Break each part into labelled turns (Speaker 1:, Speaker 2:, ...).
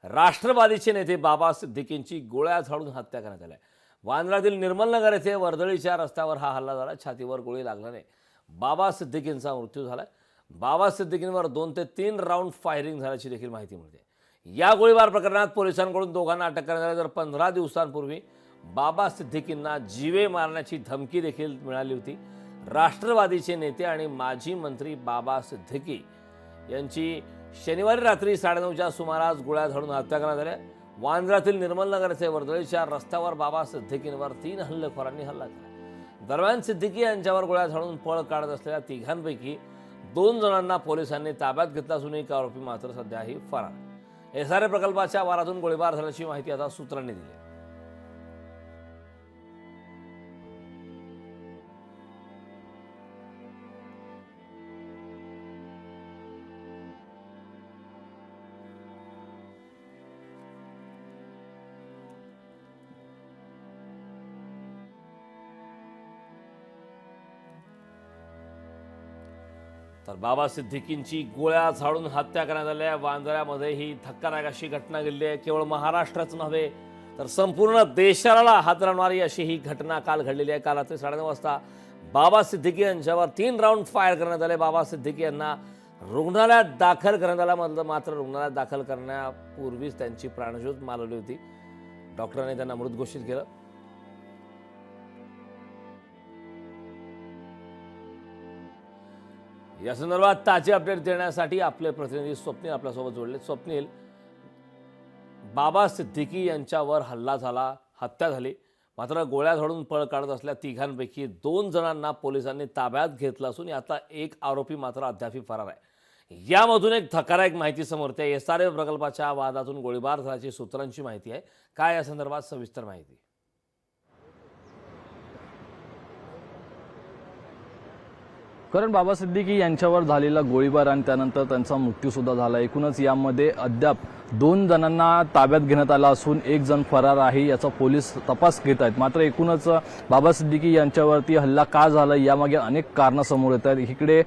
Speaker 1: राष्ट्रवादीचे नेते बाबा सिद्दीकींची गोळ्या झाडून हत्या करण्यात आली आहे. वांद्र्यातील निर्मलनगर येथे वर्दळीच्या रस्त्यावर हा हल्ला झाला. छातीवर गोळी लागल्याने बाबा सिद्दीकींचा मृत्यू झाला. बाबा सिद्दीकींवर 2 ते 3 राऊंड फायरिंग झाल्याची देखील माहिती मिळते. या गोळीबार प्रकरणात पोलिसांकडून दोघांना अटक करण्यात आली. तर 15 दिवसांपूर्वी बाबा सिद्दीकींना जीवे मारण्याची धमकी देखील मिळाली होती. राष्ट्रवादीचे नेते आणि माजी मंत्री बाबा सिद्दीकी यांची शनिवारी रात्री 9:30च्या सुमारास गोळ्या झाडून हत्या करण्यात आली. वांद्र्यातील निर्मलनगर येथे वर्दळीच्या रस्त्यावर बाबा सिद्दीकींवर 3 हल्लेखोरांनी हल्ला केला. दरम्यान सिद्दीकी यांच्यावर गोळ्या झाडून पळ काढत असलेल्या तिघांपैकी 2 जणांना पोलिसांनी ताब्यात घेतला असून एक आरोपी मात्र सध्याही फरार आहे. एसआरए प्रकल्पाच्या वारातून गोळीबार झाल्याची माहिती आता सूत्रांनी दिली. तर बाबा सिद्दीकींची गोळ्या झाडून हत्या करण्यात आली आहे. वांद्र्यामध्ये ही धक्कादायक अशी घटना घडली आहे. केवळ महाराष्ट्रच नव्हे तर संपूर्ण देशाला हात लावणारी अशी ही घटना काल घडलेली आहे. काल रात्री 9:30 वाजता बाबा सिद्दीकी यांच्यावर 3 राऊंड फायर करण्यात आले. बाबा सिद्दीकी यांना रुग्णालयात दाखल करण्यात आला. मात्र रुग्णालयात दाखल करण्यापूर्वीच त्यांची प्राणज्योत मालवली होती. डॉक्टरांनी त्यांना मृत घोषित केलं. या संदर्भात ताजे अपडेट देण्यासाठी आपले प्रतिनिधी स्वप्नील आपल्यासोबत जोडले. स्वप्नील, बाबा सिद्दीकी यांच्यावर हल्ला झाला, हत्या झाली, मात्र गोळ्या झाडून पळ काढत असलेल्या तिघांपैकी 2 जणांना पोलिसांनी ताब्यात घेतलं असून यातला एक आरोपी मात्र अद्याप फरार आहे. यामधून एक धक्कादायक माहिती समोर येते. एसआरए प्रकल्पाच्या वादातून गोळीबार झाल्याची सूत्रांची माहिती आहे. काय या संदर्भात सविस्तर माहिती?
Speaker 2: कारण बाबा सिद्दीकी यांच्यावर झालेला गोळीबार आणि त्यानंतर त्यांचा मृत्यूसुद्धा झाला. एकूणच यामध्ये अद्याप 2 जणांना ताब्यात घेण्यात आला असून एक जण फरार आहे, याचा पोलीस तपास घेत आहेत. मात्र एकूणच बाबा सिद्दीकी यांच्यावरती हल्ला का झाला यामागे अनेक कारणं समोर येत आहेत. इकडे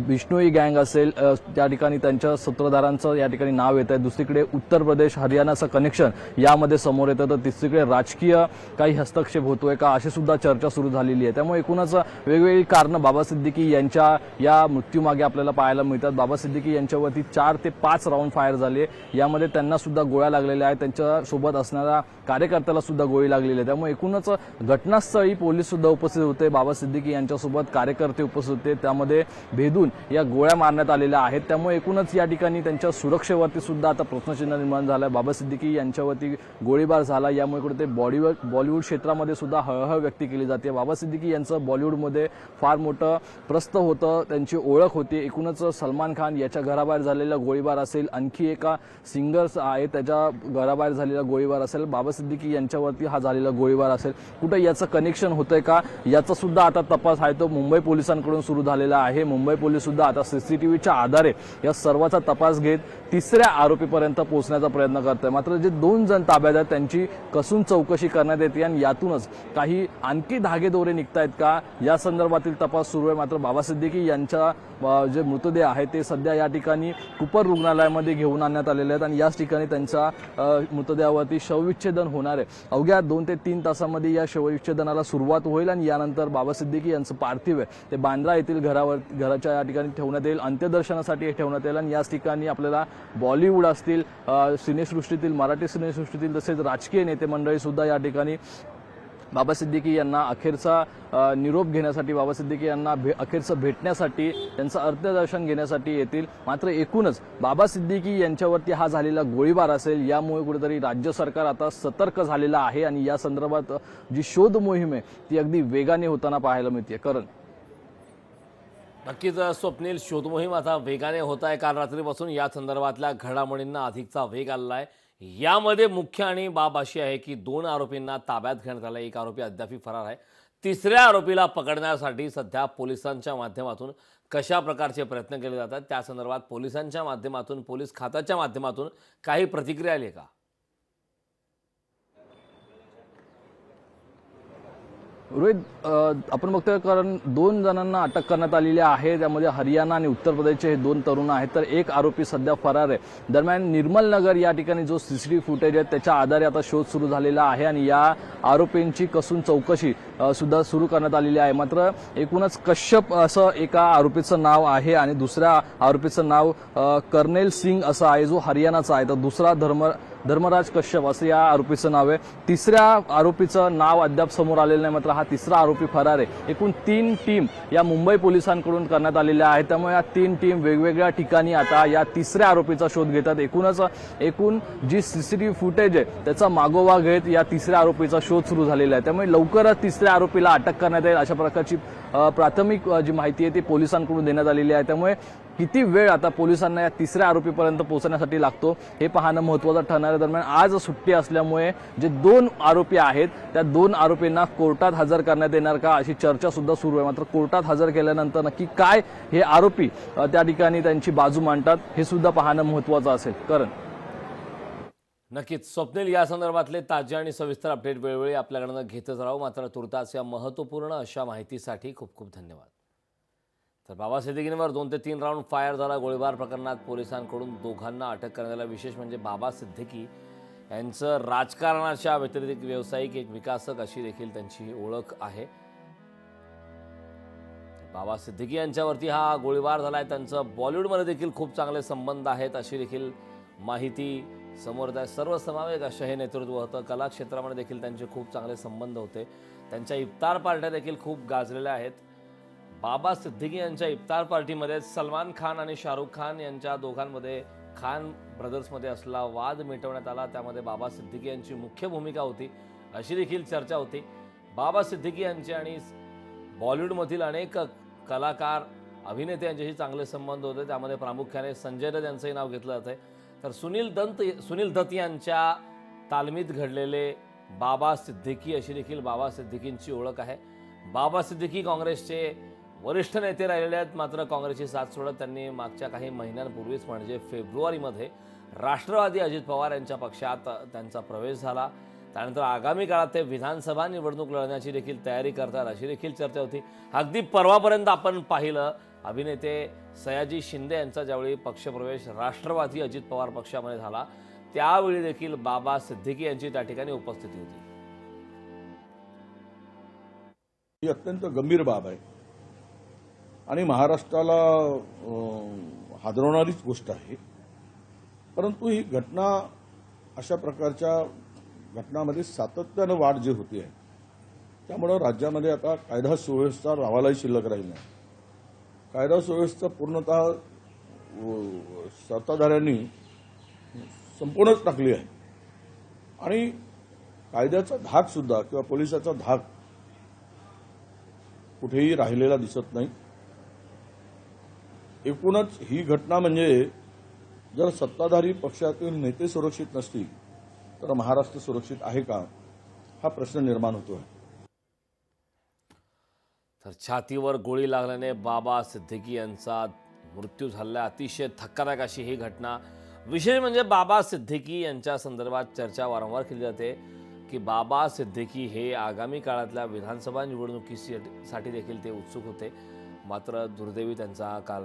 Speaker 2: बिश्नोई गँग असेल, त्या ठिकाणी त्यांच्या सूत्रधारांचं या ठिकाणी नाव येत आहे. दुसरीकडे उत्तर प्रदेश हरियाणाचं कनेक्शन यामध्ये समोर येतं. तर तिसरीकडे राजकीय काही हस्तक्षेप होतोय का अशी सुद्धा चर्चा सुरू झालेली आहे. त्यामुळे एकूणच वेगवेगळी कारणं बाबा सिद्दीकी यांच्या या मृत्यूमागे आपल्याला पाहायला मिळतात. बाबा सिद्दीकी यांच्यावरती 4 ते 5 राऊंड फायर झाले. यामध्ये त्यांना सुद्धा गोळ्या लागलेल्या आहेत. त्यांच्या सोबत असणाऱ्या कार्यकर्त्याला सुद्धा गोळी लागलेली आहे. त्यामुळे एकूणच घटनास्थळी पोलीस सुद्धा उपस्थित होते. बाबा सिद्दीकी यांच्यासोबत कार्यकर्ते उपस्थित होते. त्यामध्ये भेदून या गोळ्या मारण्यात आलेल्या आहेत. त्यामुळे एकूणच या ठिकाणी त्यांच्या सुरक्षेवरती सुद्धा आता प्रश्नचिन्ह निर्माण झालं आहे. बाबा सिद्दीकी यांच्यावरती गोळीबार झाला, यामुळे कुठे ते बॉलिवूड क्षेत्रामध्ये सुद्धा हळहळ व्यक्त केली जाते. बाबा सिद्दीकी यांचं बॉलिवूडमध्ये फार मोठं प्रस्थ होतं, त्यांची ओळख होती. एकूणच सलमान खान याच्या घराबाहेर झालेला गोळीबार असेल, आणखी एका सिंगर्स आहे त्याच्या घराबाहेर झालेला गोळीबार असेल, बाबा सिद्दीकी यांच्यावरती हा झालेला गोळीबार असेल, कुठे याचं कनेक्शन होतंय का याचा सुद्धा आता तपास आहे तो मुंबई पोलिसांकडून सुरू झालेला आहे. मुंबई पोलीस सुद्धा आता सीसीटीव्हीच्या आधारे या सर्वाचा तपास घेत तिसऱ्या आरोपीपर्यंत पोहोचण्याचा प्रयत्न करत आहे. मात्र जे 2 जण ताब्यात आहेत त्यांची कसून चौकशी करण्यात येते आणि यातूनच काही आणखी धागेदोरे निघतायत का या संदर्भातील तपास सुरू आहे. मात्र बाबा सिद्दीकी यांच्या जे मृतदेह आहेत ते सध्या या ठिकाणी कुपर रुग्णालयामध्ये घेऊन आणण्यात आलेले आहेत आणि याच ठिकाणी त्यांच्या मृतदेहावरती शवविच्छेदन होणार आहे. अवघ्या 2 ते 3 तासामध्ये या शवविच्छेदनाला सुरुवात होईल आणि यानंतर बाबा सिद्दीकी यांचं पार्थिव आहे ते बांद्रा येथील घराच्या या ठिकाणी ठेवण्यात येईल. अंत्यदर्शनासाठी हे ठेवण्यात येईल आणि याच ठिकाणी आपल्याला बॉलिवूड असतील, सिनेसृष्टीतील, मराठी सिनेसृष्टीतील तसेच राजकीय नेते मंडळी सुद्धा या ठिकाणी बाबा सिद्दीकी यांना अखेरचा निरोप घेण्यासाठी, बाबा सिद्दीकी यांना अखेरचं भेटण्यासाठी, त्यांचं अंत्यदर्शन घेण्यासाठी येतील. मात्र एकूणच बाबा सिद्दीकी यांच्यावरती हा झालेला गोळीबार असेल यामुळे कुठेतरी राज्य सरकार आता सतर्क झालेलं आहे आणि या संदर्भात जी शोध मोहीम आहे ती अगदी वेगाने होताना पाहायला मिळते. करण,
Speaker 1: नक्कीच स्वप्नील, शोध मोहीम आता वेगाने होत आहे. काल रात्रीपासून या संदर्भातल्या घडामोडींना अधिकचा वेग आला आहे. यामध्ये मुख्य आणि बाब अशी आहे की 2 आरोपींना ताब्यात घेण्यात आलं. एक आरोपी अद्याप फरार आहे. तिसऱ्या आरोपीला पकडण्यासाठी सध्या पोलिसांच्या माध्यमातून कशा प्रकारचे प्रयत्न केले जातात त्या संदर्भात पोलिसांच्या माध्यमातून, पोलीस खात्याच्या माध्यमातून काही प्रतिक्रिया आली का?
Speaker 2: रोहित, आपण बघतोय कारण 2 जणांना अटक करण्यात आलेली आहे. त्यामध्ये हरियाणा आणि उत्तर प्रदेशचे हे 2 तरुण आहेत, तर एक आरोपी सध्या फरार आहे. दरम्यान निर्मल नगर या ठिकाणी जो सीसीटीव्ही फुटेज आहे त्याच्या आधारे आता शोध सुरू झालेला आहे आणि या आरोपींची कसून चौकशी सुद्धा सुरू करण्यात आलेली आहे. मात्र एकूणच कश्यप असं एका आरोपीचं नाव आहे आणि दुसऱ्या आरोपीचं नाव कर्नेल सिंग असं आहे, जो हरियाणाचा आहे. तर दुसरा धर्मराज कश्यप असं या आरोपीचं नाव आहे. तिसऱ्या आरोपीचं नाव अद्याप समोर आलेलं नाही, मात्र हा तिसरा आरोपी फरार आहे. एकूण 3 टीम या मुंबई पोलिसांकडून करण्यात आलेल्या आहेत. त्यामुळे या 3 टीम वेगवेगळ्या ठिकाणी आता या तिसऱ्या आरोपीचा शोध घेतात. एकूण जी सीसीटीव्ही फुटेज आहे त्याचा मागोवा घेत या तिसऱ्या आरोपीचा शोध सुरू झालेला आहे. त्यामुळे लवकरच तिसऱ्या आरोपीला अटक करण्यात येईल अशा प्रकारची प्राथमिक जी माहिती आहे ती पोलिसांकडून देण्यात आलेली आहे. त्यामुळे किती वेळ आता पोलिसांना या तिसऱ्या आरोपीपर्यंत पोहोचण्यासाठी लागतो हे पाहणं महत्त्वाचं ठरणार आहे. दरम्यान आज सुट्टी असल्यामुळे जे 2 आरोपी आहेत त्या 2 आरोपींना कोर्टात हजर करण्यात येणार का अशी चर्चा सुद्धा सुरू आहे. मात्र कोर्टात हजर केल्यानंतर नक्की काय हे आरोपी त्या ठिकाणी त्यांची बाजू मांडतात हे सुद्धा पाहणं महत्त्वाचं असेल. करण,
Speaker 1: नक्कीच स्वप्नील, या संदर्भातले ताजे आणि सविस्तर अपडेट वेळोवेळी आपल्याकडनं घेतच राहू. मात्र तुर्तास या महत्त्वपूर्ण अशा माहितीसाठी खूप खूप धन्यवाद. तर बाबा सिद्दीकींवर 2 ते 3 राऊंड फायर झाला. गोळीबार प्रकरणात पोलिसांकडून दोघांना अटक करण्यात आली. विशेष म्हणजे बाबा सिद्दीकी यांचं राजकारणाच्या व्यतिरिक्त व्यावसायिक एक विकासक अशी देखील त्यांची ओळख आहे. बाबा सिद्दीकी यांच्यावरती हा गोळीबार झालाय. त्यांचं बॉलिवूडमध्ये देखील खूप चांगले संबंध आहेत अशी देखील माहिती समोर आहे. सर्वसमावेशक असं हे नेतृत्व होतं. कला क्षेत्रामध्ये देखील त्यांचे खूप चांगले संबंध होते. त्यांच्या इफ्तार पार्ट्या देखील खूप गाजलेल्या आहेत. बाबा सिद्दीकी यांच्या इफ्तार पार्टीमध्ये सलमान खान आणि शाहरुख खान यांच्या दोघांमध्ये खान ब्रदर्समध्ये असला वाद मिटवण्यात आला. त्यामध्ये बाबा सिद्दीकी यांची मुख्य भूमिका होती अशी देखील चर्चा होती. बाबा सिद्दीकी यांचे आणि बॉलिवूडमधील अनेक कलाकार अभिनेते यांच्याशी चांगले संबंध होते. त्यामध्ये प्रामुख्याने संजय दत्त यांचंही नाव घेतलं जातं. तर सुनील दत्त यांच्या तालमीत घडलेले बाबा सिद्दीकी अशी देखील बाबा सिद्दीकींची ओळख आहे. बाबा सिद्दीकी काँग्रेसचे वरिष्ठ नेते राहिलेले आहेत. मात्र काँग्रेसची साथ सोडत त्यांनी मागच्या काही महिन्यांपूर्वीच म्हणजे फेब्रुवारीमध्ये राष्ट्रवादी अजित पवार यांच्या पक्षात त्यांचा प्रवेश झाला. त्यानंतर आगामी काळात ते विधानसभा निवडणूक लढण्याची देखील तयारी करतात अशी देखील चर्चा होती. अगदी परवापर्यंत आपण पाहिलं अभिनेते सयाजी शिंदे यांचा ज्यावेळी पक्षप्रवेश राष्ट्रवादी अजित पवार पक्षामध्ये झाला त्यावेळी देखील बाबा सिद्दीकी यांची त्या ठिकाणी उपस्थिती होती.
Speaker 3: ही अत्यंत गंभीर बाब आहे आणि महाराष्ट्राला हादरवणारीच गोष्ट आहे. परंतु ही घटना अशा प्रकारच्या घटनांमध्ये सातत्यानं वाढ जी होती आहे त्यामुळं राज्यामध्ये आता कायदा सुव्यवस्था राहायलाही शिल्लक राहील नाही. कायदा सुव्यवस्था पूर्णतः सत्ताधाऱ्यांनी संपूर्णच टाकली आहे आणि कायद्याचा धाक सुद्धा किंवा पोलिसाचा धाक कुठेही राहिलेला दिसत नाही. एकूणच ही घटना म्हणजे जर सत्ताधारी पक्षातील नेते सुरक्षित नसतील तर महाराष्ट्र सुरक्षित आहे का हा प्रश्न निर्माण होतो आहे.
Speaker 1: तर छातीवर गोळी लागल्याने बाबा सिद्दीकी यांचा मृत्यू झाला. अतिशय धक्कादायक अशी ही घटना. विशेष म्हणजे बाबा सिद्दीकी यांच्या संदर्भात चर्चा वारंवार केली जाते की बाबा सिद्दीकी हे आगामी काळातल्या विधानसभा निवडणुकीसाठी देखील ते उत्सुक होते. मात्र दुर्दैवी त्यांचा काल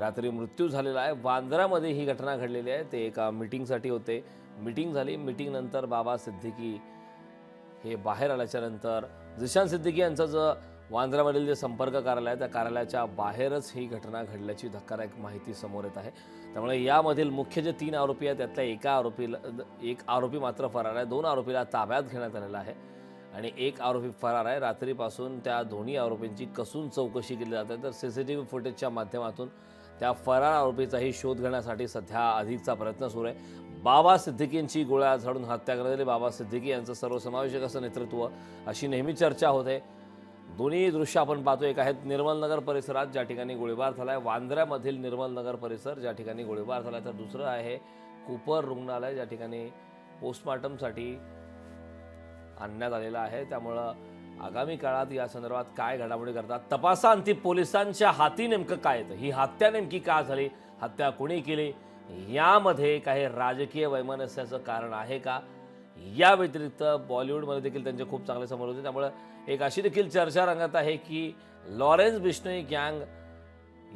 Speaker 1: रात्री मृत्यू झालेला आहे. वांद्र्यामध्ये ही घटना घडलेली आहे. ते एका मीटिंगसाठी होते. मीटिंग झाली. मीटिंगनंतर बाबा सिद्दीकी हे बाहेर आल्याच्यानंतर जिशान सिद्दीकी यांचं जो वांद्र्यामधील जे संपर्क कार्यालय आहे त्या कार्यालयाच्या बाहेरच ही घटना घडल्याची धक्कादायक माहिती समोर येत आहे. त्यामुळे यामधील मुख्य जे 3 आरोपी आहेत त्यातल्या एक आरोपी मात्र फरार आहे. 2 आरोपीला ताब्यात घेण्यात आलेला आहे आणि 1 आरोपी फरार आहे. रात्रीपासून त्या दोन्ही आरोपींची कसून चौकशी केली जाते. तर सीसीटीव्ही फुटेजच्या माध्यमातून त्या फरार आरोपीचाही शोध घेण्यासाठी सध्या अधिकचा प्रयत्न सुरू आहे. बाबा सिद्दीकींची गोळ्या झाडून हत्या करण्यात आली. बाबा सिद्दीकी यांचं सर्वसमावेशक असं नेतृत्व अशी नेहमी चर्चा होते. दोन्ही दृश्य आपण पाहतो. एक आहेत निर्मल नगर परिसरात ज्या ठिकाणी गोळीबार झालाय, वांद्र्यामधील निर्मल नगर परिसर ज्या ठिकाणी गोळीबार झालाय. तर दुसरं आहे कुपर रुग्णालय ज्या ठिकाणी पोस्टमॉर्टमसाठी आणण्यात आलेलं आहे. त्यामुळं आगामी काळात या संदर्भात काय घडामोडी करतात तपासाअंती पोलिसांच्या हाती नेमकं काय येतं, ही हत्या नेमकी का झाली, हत्या कोणी केली, यामध्ये काही राजकीय वैमनस्याचं कारण आहे का, या व्यतिरिक्त बॉलिवूडमध्ये देखील त्यांचे खूप चांगले समोर होते. त्यामुळे एक अशी देखील चर्चा रंगत आहे की लॉरेन्स बिश्नोई गँग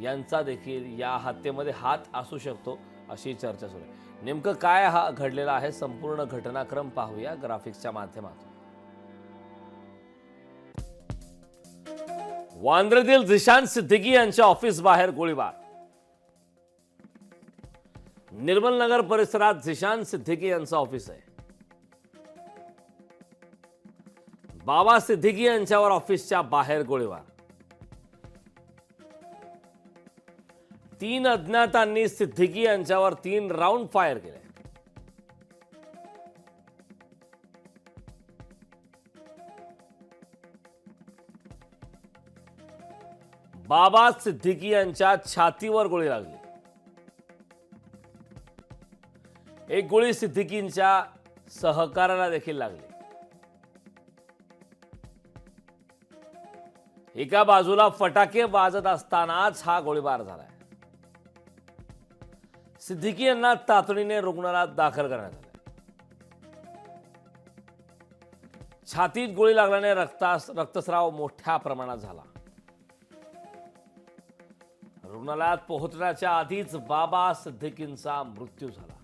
Speaker 1: यांचा देखील या हत्येमध्ये हात असू शकतो, अशी चर्चा सुरू आहे. नेमकं काय हा घडलेला आहे, संपूर्ण घटनाक्रम पाहूया ग्राफिक्सच्या माध्यमातून. वांद्र्यातील झिशान सिद्दीकी यांच्या ऑफिस बाहेर गोळीबार. निर्मल नगर परिसरात झिशान सिद्दीकी यांचं ऑफिस आहे. बाबा सिद्दीकी यांच्यावर ऑफिसच्या बाहेर गोळीबार. 3 अज्ञातांनी सिद्दीकी यांच्यावर 3 राऊंड फायर केले. बाबा सिद्दीकी यांच्या छातीवर गोळी लागली. एक गोळी सिद्दीकींच्या सहकार्याला देखील लागली. एका बाजूला फटाके वाजत असतानाच हा गोळीबार झालाय. सिद्दीकी यांना तातडीने रुग्णालयात दाखल करण्यात आले. छातीत गोळी लागल्याने रक्तस्राव मोठ्या प्रमाणात झाला. रुग्णालयात पोहोचण्याच्या आधीच बाबा सिद्दीकींचा मृत्यू झाला.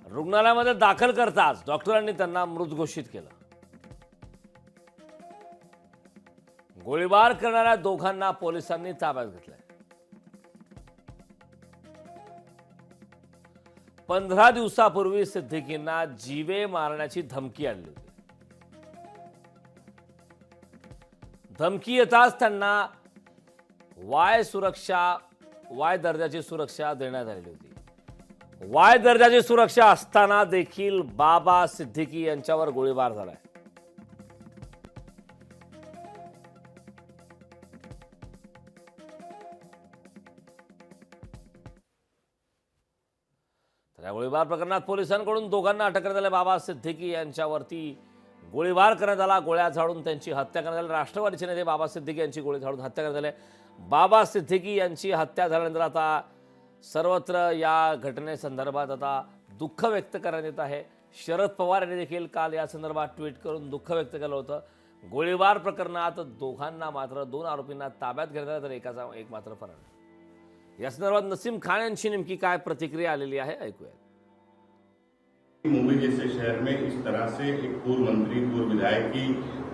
Speaker 1: रुग्णालयामध्ये दाखल करताच डॉक्टरांनी त्यांना मृत घोषित केलं. गोळीबार करणाऱ्या दोघांना पोलिसांनी ताब्यात घेतलंय. 15 दिवसापूर्वी सिद्दीकींना जीवे मारण्याची धमकी आली होती. धमकी येताच त्यांना वाय दर्जाची सुरक्षा देण्यात आलेली होती. वाय दर्जाची सुरक्षा असताना देखील बाबा सिद्दीकी यांच्यावर गोळीबार झालाय. तर या गोळीबार प्रकरणात पोलिसांकडून दोघांना अटक करण्यात आली. बाबा सिद्दीकी यांच्यावरती गोळीबार करण्यात आला. गोळ्या झाडून त्यांची हत्या करण्यात आली. राष्ट्रवादीचे नेते बाबा सिद्दीकी यांची गोळी झाडून हत्या करण्यात आली. बाबा सिद्दीकी यांची हत्या झाल्यानंतर आता सर्वत्र या घटनेसंदर्भात आता दुःख व्यक्त करण्यात येत आहे. शरद पवार यांनी देखील काल या संदर्भात ट्विट करून दुःख व्यक्त केलं होतं. गोळीबार प्रकरणात दोघांना मात्र 2 आरोपींना ताब्यात घेण्यात आलं, तर एकाचा एक मात्र फरार. या संदर्भात नसीम खान यांची नेमकी काय प्रतिक्रिया आलेली आहे, ऐकूया.
Speaker 4: मुंबई जैसे शहर में इस तरह से एक पूर्व मंत्री, पूर्व विधायक की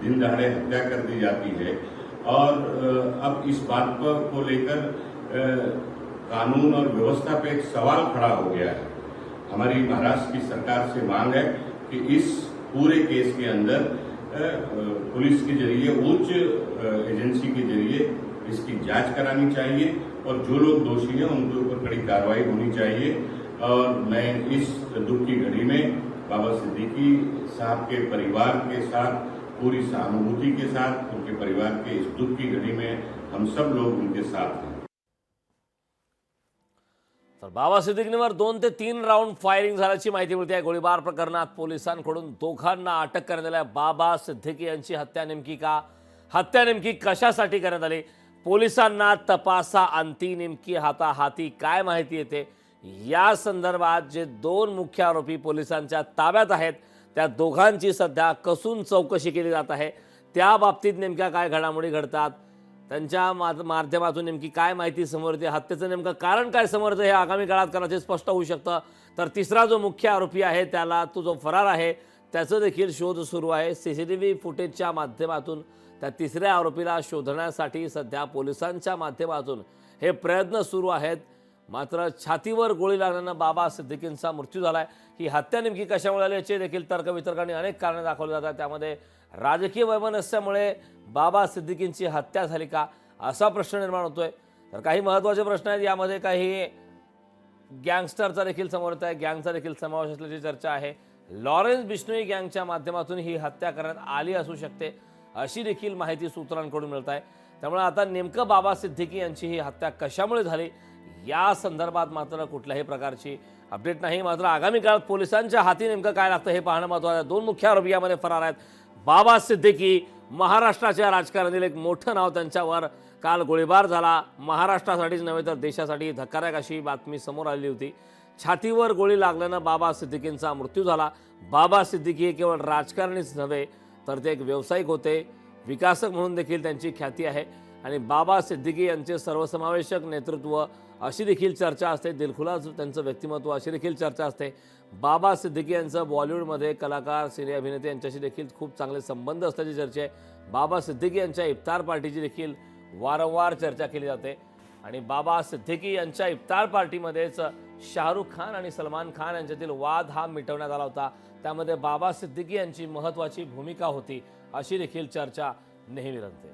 Speaker 4: दिन दहाड़े हत्या कर दी जाती है और अब इस बात को लेकर कानून और व्यवस्था पे एक सवाल खड़ा हो गया है. हमारी महाराष्ट्र की सरकार से मांग है कि इस पूरे केस के अंदर पुलिस के जरिए, उच्च एजेंसी के जरिए इसकी जांच करानी चाहिए और जो लोग दोषी हैं उनके ऊपर कड़ी कार्रवाई होनी चाहिए. और मैं इस दुख की घड़ी में बाबा सिद्दीकी साहब के परिवार के साथ पूरी सहानुभूति के साथ उनके परिवार के इस दुख की घड़ी में हम सब लोग उनके साथ हैं.
Speaker 1: तर बाबा सिद्दीकींवर 2 ते 3 राऊंड फायरिंग झाल्याची माहिती मिळते आहे. गोळीबार प्रकरणात पोलिसांकडून दोघांना अटक करण्यात आली. बाबा सिद्दीकी यांची हत्या नेमकी कशासाठी करण्यात आली, पोलिसांना तपासा अंती नेमकी हाती काय माहिती येते, या संदर्भात जे 2 मुख्य आरोपी पोलिसांच्या ताब्यात आहेत त्या दोघांची सध्या कसून चौकशी केली जात आहे. त्या बाबतीत नेमक्या काय घडामोडी घडतात, त्यांच्या माध्यमातून नेमकी काय माहिती समोर येते, हत्येचं नेमकं कारण काय समोर येतं हे आगामी काळात कदाचित स्पष्ट होऊ शकतं. तर तिसरा जो मुख्य आरोपी आहे त्याला, तो जो फरार आहे त्याचं देखील शोध सुरू आहे. CCTV फुटेजच्या माध्यमातून त्या तिसऱ्या आरोपीला शोधण्यासाठी सध्या पोलिसांच्या माध्यमातून हे प्रयत्न सुरू आहेत. मात्र छातीवर गोळी लागल्यानं बाबा सिद्दीकींचा मृत्यू झालाय. ही हत्या नेमकी कशामुळे झाली याचे देखील तर्कवितर्कांनी अनेक कारणे दाखवली जातात. त्यामध्ये राजकीय वैमनस्यामुळे बाबा सिद्दीकींची हत्या झाली का, असा प्रश्न निर्माण होतोय. तर काही महत्त्वाचे प्रश्न आहेत. यामध्ये काही गँगस्टरचा देखील समोर येत आहे, गँगचा देखील समावेश असल्याची चर्चा आहे. लॉरेन्स बिश्नोई गँगच्या माध्यमातून ही हत्या करण्यात आली असू शकते, अशी देखील माहिती सूत्रांकडून मिळत आहे. त्यामुळे आता नेमकं बाबा सिद्दीकी यांची ही हत्या कशामुळे झाली या संदर्भात मात्र कुठल्याही प्रकारची अपडेट नाही. मात्र आगामी काळात पोलिसांच्या हाती नेमकं काय लागतं हे पाहणं महत्त्वाचं आहे. 2 मुख्य आरोपी यामध्ये फरार आहेत. बाबा सिद्दीकी महाराष्ट्राच्या राजकारणातील एक मोठं नाव, त्यांच्यावर काल गोळीबार झाला. महाराष्ट्रासाठीच नव्हे तर देशासाठी धक्कादायक अशी बातमी समोर आली होती. छातीवर गोळी लागल्यानं बाबा सिद्दीकींचा मृत्यू झाला. बाबा सिद्दीकी हे केवळ राजकारणीच नव्हे तर ते एक व्यावसायिक होते. विकासक म्हणून देखील त्यांची ख्याती आहे आणि बाबा सिद्दीकी यांचे सर्वसमावेशक नेतृत्व अशी देखील चर्चा असते. दिलखुलास त्यांचं व्यक्तिमत्व अशी देखील चर्चा असते. बाबा सिद्दीकी यांचं बॉलिवूडमध्ये कलाकार, सिने अभिनेते यांच्याशी देखील खूप चांगले संबंध असल्याची चर्चा आहे. बाबा सिद्दीकी यांच्या इफ्तार पार्टीची देखील वारंवार चर्चा केली जाते आणि बाबा सिद्दीकी यांच्या इफ्तार पार्टीमध्येच शाहरुख खान आणि सलमान खान यांच्यातील वाद हा मिटवण्यात आला होता. त्यामध्ये बाबा सिद्दीकी यांची महत्त्वाची भूमिका होती अशी देखील चर्चा नेहमी रंगते.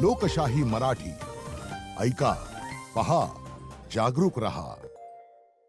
Speaker 5: लोकशाही मराठी ऐका, पहा, जागरूक रहा.